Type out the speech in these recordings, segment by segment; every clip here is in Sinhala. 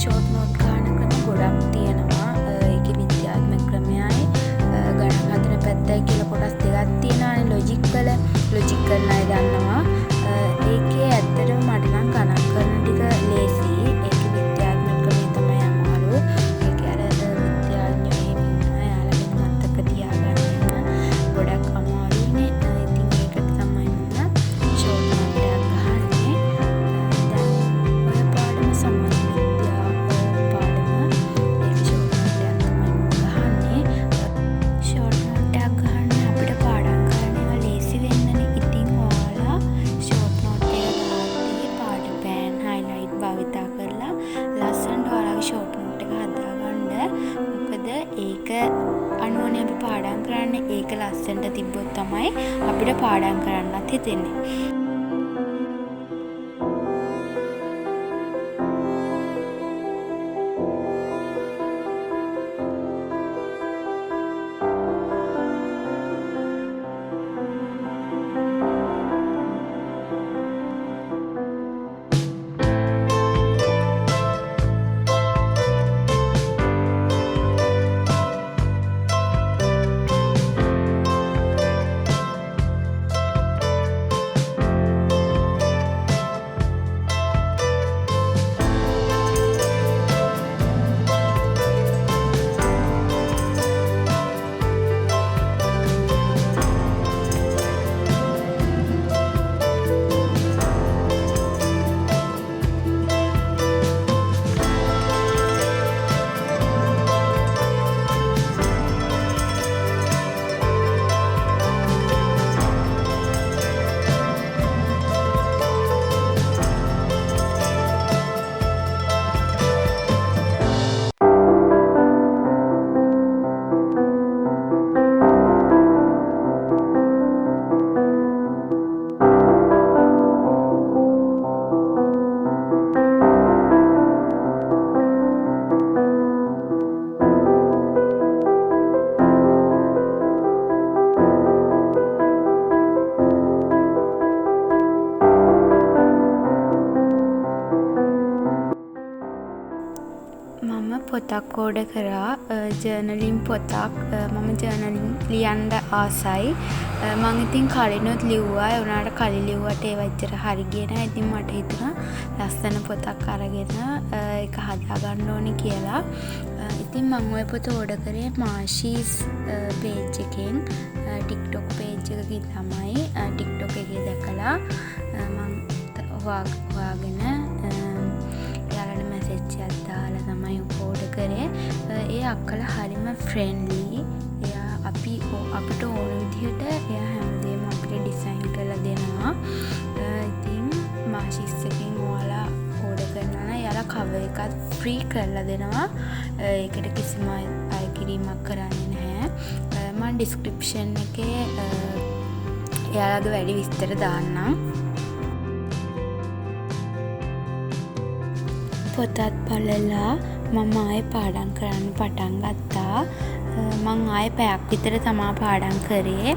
ෂෝට් නෝට් ගන්න ක්‍රම ගොඩක් තියෙනවා. ඒකේ විද්‍යාත්මක ක්‍රමයයි ගණන් හදන පැත්තයි කියලා කොටස් දෙකක් තියෙනවානේ. ලොජික් කරන අය දන්නවා. ඒකේ ඇත්තටම මට නම් ගණන් කරන ටික ලේසි. ඒකේ විද්‍යාත්මක ක්‍රමය තමයි අමාරු. ඒකේ අර විද්‍යාඥයෝ එහෙම ඉන්නවා. එයාලා වෙන මතක තියාගන්න ගොඩක් අමාරුයිනේ. ඉතින් ඒකට තමයි මම ෂෝට් නෝට් එකක් ගහන්නේ. දැන් ඔය පාඩම සමාජ විද්‍යාව පාඩම ඒක ෂෝට් නෝට් එකක් තමයි මම ගහන්නේ. ෂෝට් නෝට් එකක් ගහන්න අපිට පාඩම් කරන්න ඒවා ලේසි වෙන්නනේ. ඉතින් ඔයාලා ෂෝට් නෝට් එක ගහද්දී පාට පෑන් හයිලයිට් භාවිතා කරලා ලස්සනට ඔයාලගේ ෂෝට් නෝට් එක හදාගන්න. මොකද ඒක අනුවනේ අපි පාඩම් කරන්නේ. ඒක ලස්සනට තිබ්බොත් තමයි අපිට පාඩම් කරන්නත් හිතෙන්නේ. මම පොතක් ඕඩර් කරා. ජර්නලින් පොතක්. මම ජර්නලින් ලියන්න ආසයි. මම ඉතින් කලිනුත් ලිව්වා. ඒ වුණාට කලින් ලිව්වට ඒව එච්චර හරි ගියේ නැහැ. ඉතින් මට හිතුණා ලස්සන පොතක් අරගෙන ඒක හදාගන්න ඕනේ කියලා. ඉතින් මම ওই පොත ඕඩර් කරේ මාෂීස් පේජ් එකෙන්. TikTok පේජ් එකකින් තමයි. TikTok එකේ දැකලා මම හොයාගෙන යාළුවන්ට මැසේජ් එකක් දාලා තමයි ඕඩර් කරේ. ඒ අක්කලා හරිම ෆ්‍රෙන්ඩ්ලි. එයා අපිට ඕන විදිහට එයා හැමදේම අපිට ඩිසයින් කරලා දෙනවා. ඉතින් මාෂීස් එකෙන් ඔයාලා ඕඩර් කරනවා නම් එයාලා කවර් එකත් ෆ්‍රී කරලා දෙනවා. ඒකට කිසිම අය කිරීමක් කරන්නේ නැහැ. මම ඩිස්ක්‍රිප්ෂන් එකේ එයාලගේ වැඩි විස්තර දාන්නම්. පොතත් බලලා මම ආයේ පාඩම් කරන්න පටන් ගත්තා. මං ආයේ පැයක් විතර තමයි පාඩම් කරේ.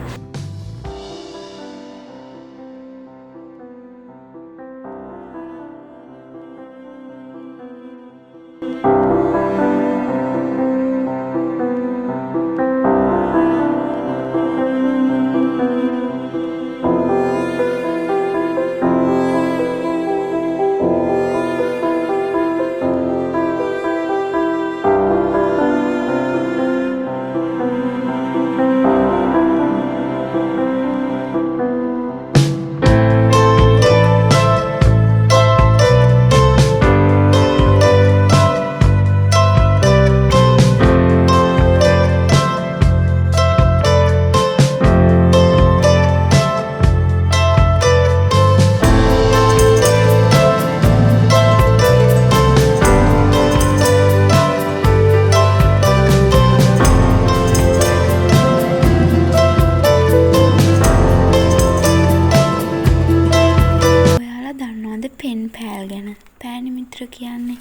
මිත්‍ර කියන්නේ.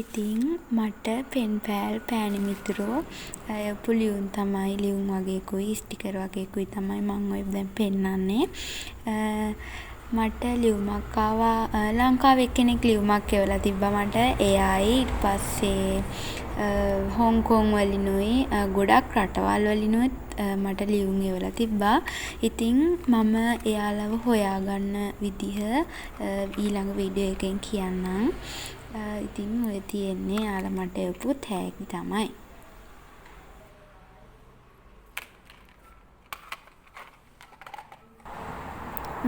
ඉතින් මට පෙන් පෑල් පෑණි මිතුරෝ පුලියුන් තමයි ලියුම් වගේකුයි ස්ටිකර් වගේකුයි තමයි මම ඔය දැන් පෙන්නන්නේ. මට ලියුමක් ආවා ලංකාවේ එක්කෙනෙක් ලියුමක් එවලා තිබ්බා මට. එයයි ඊට පස්සේ හොංකොං වලිනුයි ගොඩක් රටවල් වලිනුත් මට ලියුම් එවලා තිබ්බා. ඉතින් මම එයාලව හොයාගන්න විදිහ ඊළඟ වීඩියෝ එකෙන් කියන්නම්. ඉතින් ඔය තියෙන්නේ එයාලා මට එවපු තෑගි තමයි.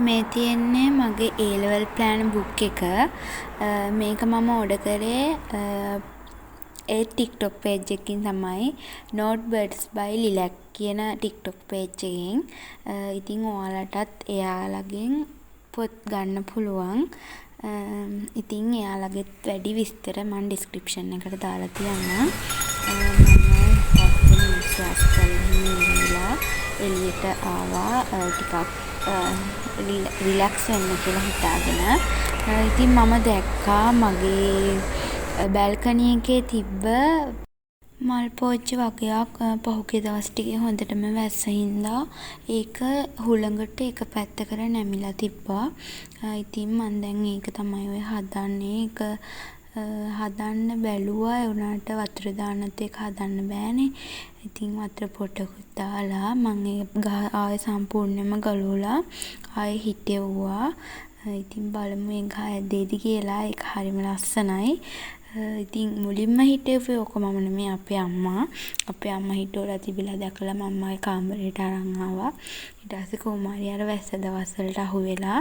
මේ තියෙන්නේ මගේ A level plan book එක. මේක මම ඕඩර් කරේ ඒ TikTok page එකකින් තමයි. Notebirds by Lilac කියන TikTok page එකෙන්. ඉතින් ඔයාලටත් එයාලගෙන් පොත් ගන්න පුළුවන්. ඉතින් එයාලගෙත් වැඩි විස්තර මම description එකට දාලා තියන්නම්. මම විශ්වාස කරලා එළියට ආවා ටිකක් රිලැක්ස් වෙන්න කියලා හිතාගෙන. ඉතින් මම දැක්කා මගේ බැල්කනි එකේ තිබ්බ මල් පෝච්චි වගයක් පහුගිය දවස් ටිකේ හොඳටම වැස්ස හින්දා ඒක හුළඟට එක පැත්තකට නැමිලා තිබ්බා. ඉතින් මම දැන් ඒක තමයි ඔය හදන්නේ. ඒක හදන්න බැලුවා. ඒ වුණාට වතුර දාන්නත් ඒක හදන්න බෑනේ. ඉතින් වතුර පොටකුත් දාලා මම ඒක ආයෙ සම්පූර්ණයෙන්ම ගලවලා ආයෙ හිටෙව්වා. ඉතින් බලමු ඒක හැදෙයිද කියලා. ඒක හරිම ලස්සනයි. ඉතින් මුලින්ම හිටෙව්වේ ඕක මම නෙමෙයි අපේ අම්මා. අපේ අම්මා හිටවලා තිබිලා දැකලා මම ආයෙ කාමරේට අරන් ආවා. ඊට පස්සේ කොහොම හරි අර වැස්ස දවස් වලට අහු වෙලා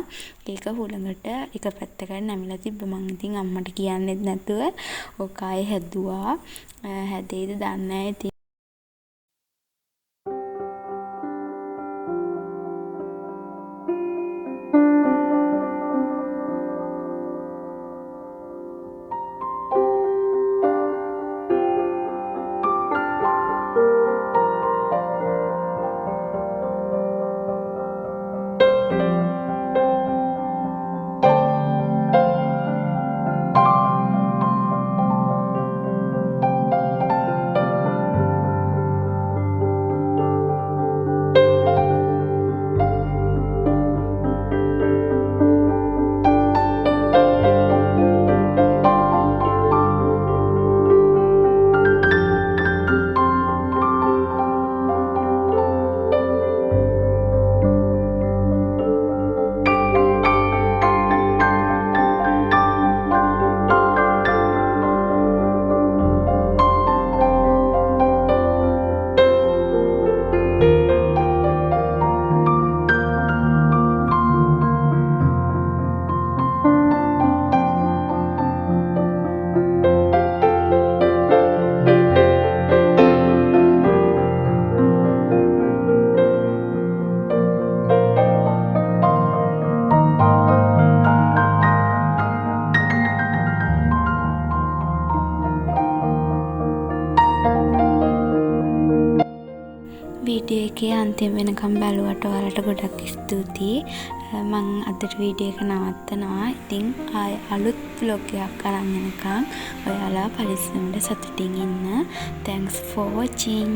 ඒක හුළඟට එක පැත්තකට නැමිලා තිබ්බ. මං ඉතින් අම්මට කියන්නෙත් නැතුව ඕක ආයෙ හැදුවා. හැදෙයිද දන්නේ නැහැ. වීඩියෝ එකේ අන්තිම වෙනකම් බැලුවට ඔයාලට ගොඩක් ස්තුතියි. මම අදට වීඩියෝ එක නවත්තනවා. ඉතින් ආයෙ අලුත් vlog එකක් අරන් එනකම් ඔයාලා පරිස්සමට සතුටින් ඉන්න. Thanks for watching.